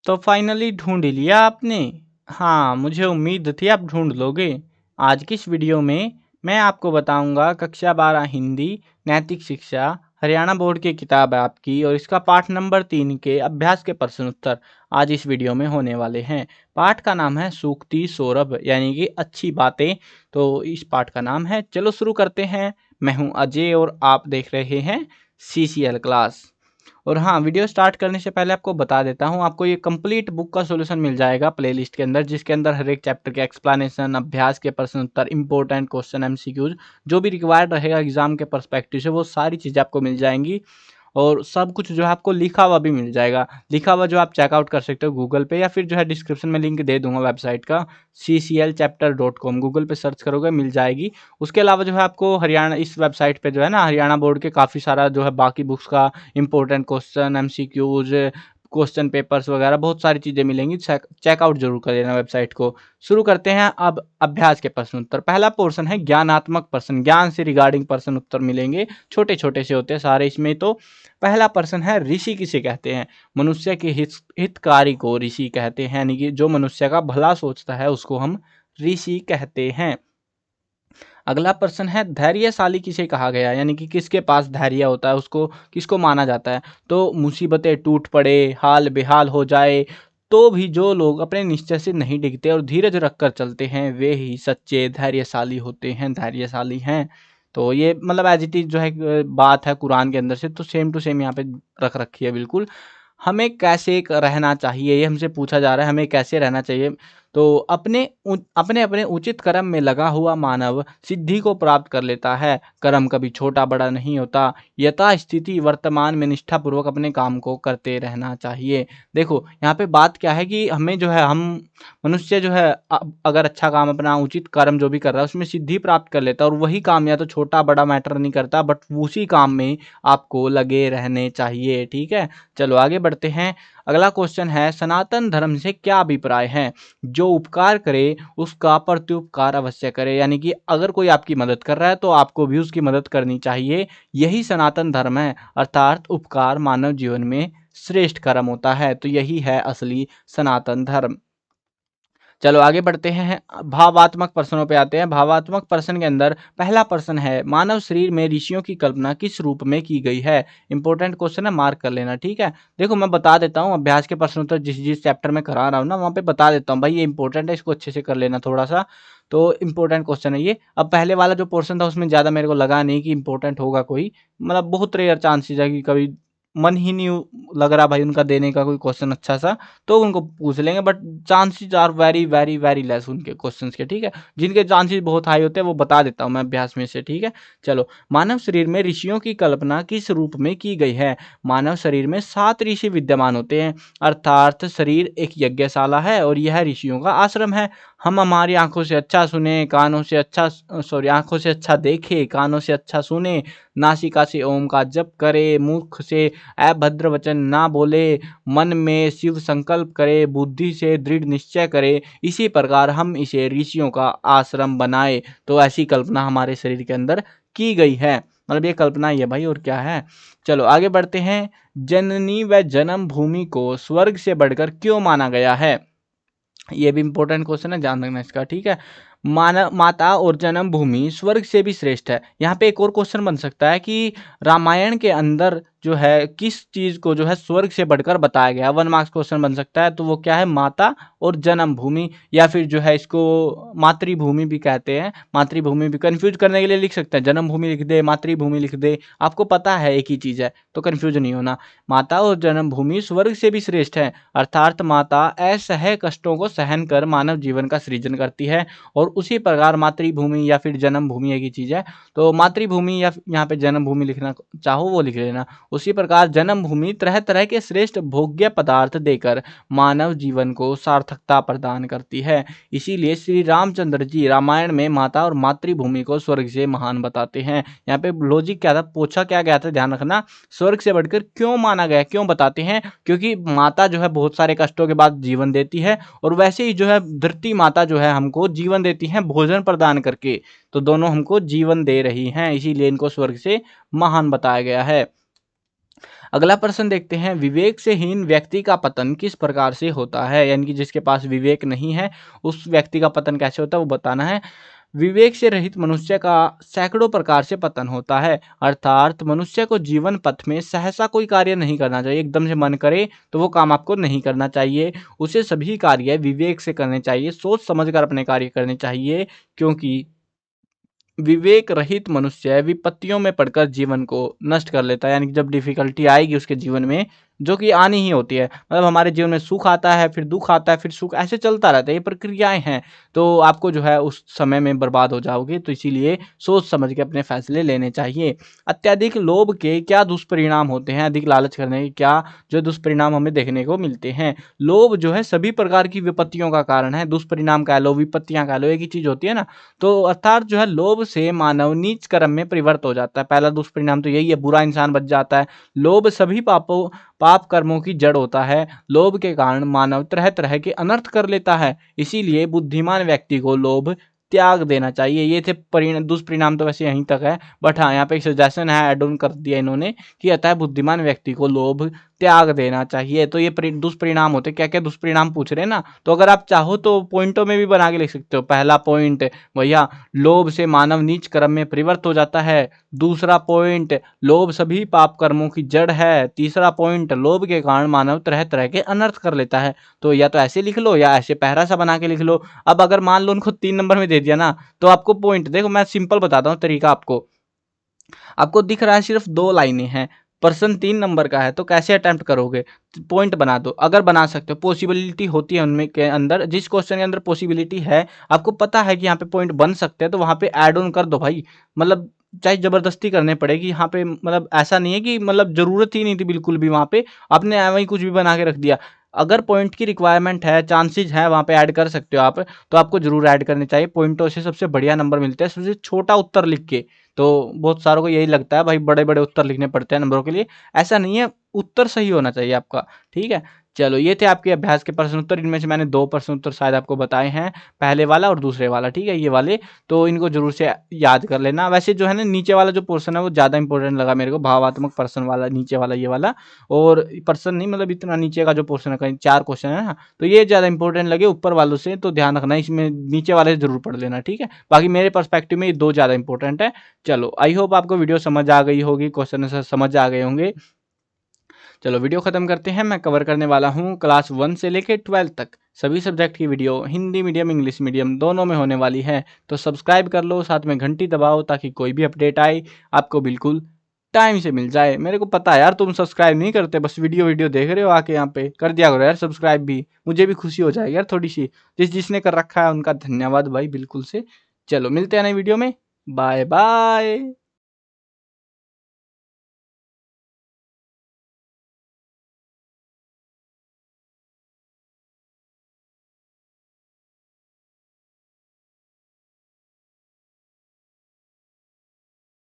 तो फाइनली ढूंढ लिया आपने। हाँ, मुझे उम्मीद थी आप ढूंढ लोगे। आज की इस वीडियो में मैं आपको बताऊंगा कक्षा 12 हिंदी नैतिक शिक्षा हरियाणा बोर्ड की किताब है आपकी, और इसका पाठ नंबर 3 के अभ्यास के प्रश्न उत्तर आज इस वीडियो में होने वाले हैं। पाठ का नाम है सूक्ति सौरभ, यानी कि अच्छी बातें। तो इस पाठ का नाम है। चलो शुरू करते हैं। मैं हूं अजय और आप देख रहे हैं CCL क्लास। और हाँ, वीडियो स्टार्ट करने से पहले आपको बता देता हूँ, आपको ये कंप्लीट बुक का सॉल्यूशन मिल जाएगा प्लेलिस्ट के अंदर, जिसके अंदर हर एक चैप्टर के एक्सप्लेनेशन, अभ्यास के प्रश्न उत्तर, इंपॉर्टेंट क्वेश्चन, MCQs जो भी रिक्वायर्ड रहेगा एग्जाम के पर्सपेक्टिव से, वो सारी चीज़ें आपको मिल जाएंगी। और सब कुछ जो है आपको लिखा हुआ भी मिल जाएगा। लिखा हुआ जो आप चेकआउट कर सकते हो गूगल पे, या फिर जो है डिस्क्रिप्शन में लिंक दे दूंगा वेबसाइट का, cclchapter.com, गूगल पे सर्च करोगे मिल जाएगी। उसके अलावा जो है आपको हरियाणा इस वेबसाइट पे जो है ना, हरियाणा बोर्ड के काफ़ी सारा जो है बाकी बुक्स का important question, MCQs, question papers वगैरह बहुत सारी चीज़ें मिलेंगी। चेकआउट जरूर कर लेना वेबसाइट को। शुरू करते हैं अब अभ्यास के प्रश्न उत्तर। पहला पोर्शन है ज्ञानात्मक प्रश्न, ज्ञान से रिगार्डिंग प्रश्न उत्तर मिलेंगे, छोटे छोटे से होते हैं सारे इसमें। तो पहला प्रश्न है, ऋषि किसे कहते हैं? मनुष्य के हितकारी को ऋषि कहते हैं, यानी कि जो मनुष्य का भला सोचता है उसको हम ऋषि कहते हैं। अगला प्रश्न है, धैर्यशाली किसे कहा गया? यानी कि किसके पास धैर्य होता है, उसको किसको माना जाता है? तो मुसीबतें टूट पड़े, हाल बेहाल हो जाए, तो भी जो लोग अपने निश्चय से नहीं डिगते और धीरज रखकर चलते हैं, वे ही सच्चे धैर्यशाली होते हैं, धैर्यशाली हैं। तो ये मतलब एज इट इज जो है बात है कुरान के अंदर से, तो सेम टू सेम यहाँ पे रख रखी है बिल्कुल। हमें कैसे रहना चाहिए, ये हमसे पूछा जा रहा है, हमें कैसे रहना चाहिए? तो अपने अपने अपने उचित कर्म में लगा हुआ मानव सिद्धि को प्राप्त कर लेता है। कर्म कभी छोटा बड़ा नहीं होता। यथा स्थिति वर्तमान में निष्ठापूर्वक अपने काम को करते रहना चाहिए। देखो यहाँ पे बात क्या है कि हमें जो है, हम मनुष्य जो है अगर अच्छा काम, अपना उचित कर्म जो भी कर रहा है उसमें सिद्धि प्राप्त कर लेता है, और वही काम या तो छोटा बड़ा मैटर नहीं करता, बट उसी काम में आपको लगे रहने चाहिए। ठीक है, चलो आगे बढ़ते हैं। अगला क्वेश्चन है, सनातन धर्म से क्या अभिप्राय है? जो उपकार करे उसका प्रत्युपकार अवश्य करे, यानी कि अगर कोई आपकी मदद कर रहा है तो आपको भी उसकी मदद करनी चाहिए। यही सनातन धर्म है, अर्थात उपकार मानव जीवन में श्रेष्ठ कर्म होता है। तो यही है असली सनातन धर्म। चलो आगे बढ़ते हैं, भावात्मक प्रश्नों पे आते हैं। भावात्मक प्रश्न के अंदर पहला प्रश्न है, मानव शरीर में ऋषियों की कल्पना किस रूप में की गई है? इंपॉर्टेंट क्वेश्चन है, मार्क कर लेना। ठीक है, देखो मैं बता देता हूँ अभ्यास के प्रश्न उत्तर जिस जिस चैप्टर में करा रहा हूँ ना, वहाँ पे बता देता हूँ भाई, ये इंपॉर्टेंट है, इसको अच्छे से कर लेना थोड़ा सा। तो इंपॉर्टेंट क्वेश्चन है ये। अब पहले वाला जो पोर्शन था उसमें ज़्यादा मेरे को लगा नहीं कि इंपॉर्टेंट होगा कोई, मतलब बहुत रेयर चांसेस है कि कभी मन ही नहीं लग रहा भाई उनका देने का कोई क्वेश्चन अच्छा सा, तो उनको पूछ लेंगे, but chances are very very very less उनके क्वेश्चंस के। ठीक है, जिनके चांसेस बहुत हाई होते हैं वो बता देता हूँ मैं अभ्यास में से। ठीक है, चलो, मानव शरीर में ऋषियों की कल्पना किस रूप में की गई है? मानव शरीर में 7 ऋषि विद्यमान होते हैं, अर्थात शरीर एक यज्ञशाला है और यह ऋषियों का आश्रम है। हम हमारी आंखों से अच्छा सुने, कानों से अच्छा, सॉरी, आंखों से अच्छा देखे, कानों से अच्छा सुने, नासिका से ओम का जप करे, मुख से अभद्र वचन ना बोले, मन में शिव संकल्प करे, बुद्धि से दृढ़ निश्चय करे, इसी प्रकार हम इसे ऋषियों का आश्रम बनाए। तो ऐसी कल्पना हमारे शरीर के अंदर की गई है, मतलब ये कल्पना ही है भाई, और क्या है। चलो आगे बढ़ते हैं। जननी व जन्म भूमि को स्वर्ग से बढ़कर क्यों माना गया है? ये भी इंपॉर्टेंट क्वेश्चन है, ध्यान रखना इसका। ठीक है, मानव माता और जन्म भूमि स्वर्ग से भी श्रेष्ठ है। यहाँ पे एक और क्वेश्चन बन सकता है कि रामायण के अंदर जो है किस चीज को जो है स्वर्ग से बढ़कर बताया गया, 1 मार्क्स क्वेश्चन बन सकता है। तो वो क्या है? माता और जन्म भूमि, या फिर जो है इसको मातृभूमि भी कहते हैं। मातृभूमि भी कंफ्यूज करने के लिए लिख सकते हैं, जन्म भूमि लिख दे, मातृभूमि लिख दे, आपको पता है एक ही चीज है, तो कंफ्यूज नहीं होना। माता और जन्म भूमि स्वर्ग से भी श्रेष्ठ है, अर्थात माता असह्य कष्टों को सहन कर मानव जीवन का सृजन करती है, और उसी प्रकार मातृभूमि या फिर जन्म भूमि एक ही चीज है। तो मातृभूमि या यहाँ पे जन्म भूमि लिखना चाहो वो लिख लेना। उसी प्रकार जन्म भूमि तरह तरह के श्रेष्ठ भोग्य पदार्थ देकर मानव जीवन को सार्थकता प्रदान करती है। इसीलिए श्री रामचंद्र जी रामायण में माता और मातृभूमि को स्वर्ग से महान बताते हैं। यहाँ पे लॉजिक क्या था, पूछा क्या गया था, ध्यान रखना, स्वर्ग से बढ़कर क्यों माना गया, क्यों बताते हैं? क्योंकि माता जो है बहुत सारे कष्टों के बाद जीवन देती है, और वैसे ही जो है धरती माता जो है हमको जीवन देती है भोजन प्रदान करके। तो दोनों हमको जीवन दे रही हैं, इसीलिए इनको स्वर्ग से महान बताया गया है। अगला प्रश्न देखते हैं, विवेक से हीन व्यक्ति का पतन किस प्रकार से होता है, यानी कि जिसके पास विवेक नहीं है उस व्यक्ति का पतन कैसे होता है वो बताना है। विवेक से रहित मनुष्य का सैकड़ों प्रकार से पतन होता है, अर्थात मनुष्य को जीवन पथ में सहसा कोई कार्य नहीं करना चाहिए। एकदम से मन करे तो वो काम आपको नहीं करना चाहिए, उसे सभी कार्य विवेक से करने चाहिए, सोच समझकर अपने कार्य करने चाहिए, क्योंकि विवेक रहित मनुष्य विपत्तियों में पड़कर जीवन को नष्ट कर लेता है। यानी कि जब डिफिकल्टी आएगी उसके जीवन में, जो कि आनी ही होती है, मतलब हमारे जीवन में सुख आता है फिर दुख आता है फिर सुख, ऐसे चलता रहता है, ये प्रक्रियाएं हैं। तो आपको जो है उस समय में बर्बाद हो जाओगे, तो इसीलिए सोच समझ के अपने फैसले लेने चाहिए। अत्यधिक लोभ के क्या दुष्परिणाम होते हैं, अधिक लालच करने के क्या जो दुष्परिणाम हमें देखने को मिलते हैं। लोभ जो है सभी प्रकार की विपत्तियों का कारण है, दुष्परिणाम कह लो विपत्तियां कह लो, एक ही चीज होती है ना। तो अर्थात जो है लोभ से मानव नीच कर्म में परिवर्त हो जाता है। पहला दुष्परिणाम तो यही है, बुरा इंसान बच जाता है। लोभ सभी पाप कर्मों की जड़ होता है। लोभ के कारण मानव तरह तरह के अनर्थ कर लेता है, इसीलिए बुद्धिमान व्यक्ति को लोभ त्याग देना चाहिए। ये थे दुष्परिणाम, तो वैसे यहीं तक है, बट हाँ यहाँ पे एक सजेशन है, एड ऑन कर दिया इन्होंने कि अतः बुद्धिमान व्यक्ति को लोभ त्याग देना चाहिए। तो ये दुष्परिणाम होते, क्या क्या दुष्परिणाम पूछ रहे हैं ना, तो अगर आप चाहो तो पॉइंटों में भी बना के लिख सकते हो। पहला पॉइंट भैया, लोभ से मानव नीच कर्म में परिवर्त हो जाता है। दूसरा पॉइंट, लोभ सभी पाप कर्मों की जड़ है। तीसरा पॉइंट, लोभ के कारण मानव तरह तरह के अनर्थ कर लेता है। तो या तो ऐसे लिख लो या ऐसे पहरा सा बना के लिख लो। अब अगर मान लो उनको 3 नंबर में दे दिया ना, तो आपको पॉइंट देखो, मैं सिंपल बताता हूँ तरीका आपको। आपको दिख रहा है सिर्फ 2 लाइनें हैं, प्रश्न 3 नंबर का है, तो कैसे अटेम्प्ट करोगे? पॉइंट बना दो, अगर बना सकते हो, पॉसिबिलिटी होती है उनमें के अंदर, जिस क्वेश्चन के अंदर पॉसिबिलिटी है, आपको पता है कि यहाँ पे पॉइंट बन सकते हैं, तो वहाँ पे ऐड ऑन कर दो भाई। मतलब चाहे जबरदस्ती करने पड़ेगी यहाँ पे, मतलब ऐसा नहीं है कि मतलब जरूरत ही नहीं थी बिल्कुल भी, वहाँ पे आपने वही कुछ भी बना के रख दिया। अगर पॉइंट की रिक्वायरमेंट है, चांसेस है, वहाँ पे ऐड कर सकते हो आप, तो आपको जरूर ऐड करने चाहिए। पॉइंटों से सबसे बढ़िया नंबर मिलते हैं सबसे छोटा उत्तर लिख के। तो बहुत सारों को यही लगता है भाई बड़े बड़े उत्तर लिखने पड़ते हैं नंबरों के लिए, ऐसा नहीं है, उत्तर सही होना चाहिए आपका। ठीक है, चलो ये थे आपके अभ्यास के प्रश्न उत्तर। इनमें से मैंने 2 प्रश्न उत्तर शायद आपको बताए हैं, पहले वाला और दूसरे वाला, ठीक है, ये वाले, तो इनको जरूर से याद कर लेना। वैसे जो है ना नीचे वाला जो पोर्शन है वो ज़्यादा इंपॉर्टेंट लगा मेरे को, भावात्मक प्रश्न वाला नीचे वाला, ये वाला, और प्रश्न नहीं मतलब इतना नीचे का जो पोर्शन है, कहीं 4 क्वेश्चन है ना, तो ये ज़्यादा इंपॉर्टेंट लगे ऊपर वालों से, तो ध्यान रखना इसमें, नीचे वाले से जरूर पढ़ लेना, ठीक है। बाकी मेरे पर्सपेक्टिव में ये 2 ज़्यादा इंपॉर्टेंट है। चलो आई होप आपको वीडियो समझ आ गई होगी, क्वेश्चन समझ आ गए होंगे। चलो वीडियो खत्म करते हैं। मैं कवर करने वाला हूँ क्लास 1 से लेकर 12 तक सभी सब्जेक्ट की video, Hindi medium English medium दोनों में होने वाली है। तो सब्सक्राइब कर लो, साथ में घंटी दबाओ, ताकि कोई भी अपडेट आए आपको बिल्कुल टाइम से मिल जाए। मेरे को पता है यार तुम सब्सक्राइब नहीं करते, बस वीडियो वीडियो देख रहे हो आके, यहाँ पे कर दिया करो यार सब्सक्राइब भी, मुझे भी खुशी हो जाएगी यार थोड़ी सी। जिसने कर रखा है उनका धन्यवाद भाई, बिल्कुल से। चलो मिलते हैं नई वीडियो में, बाय बाय।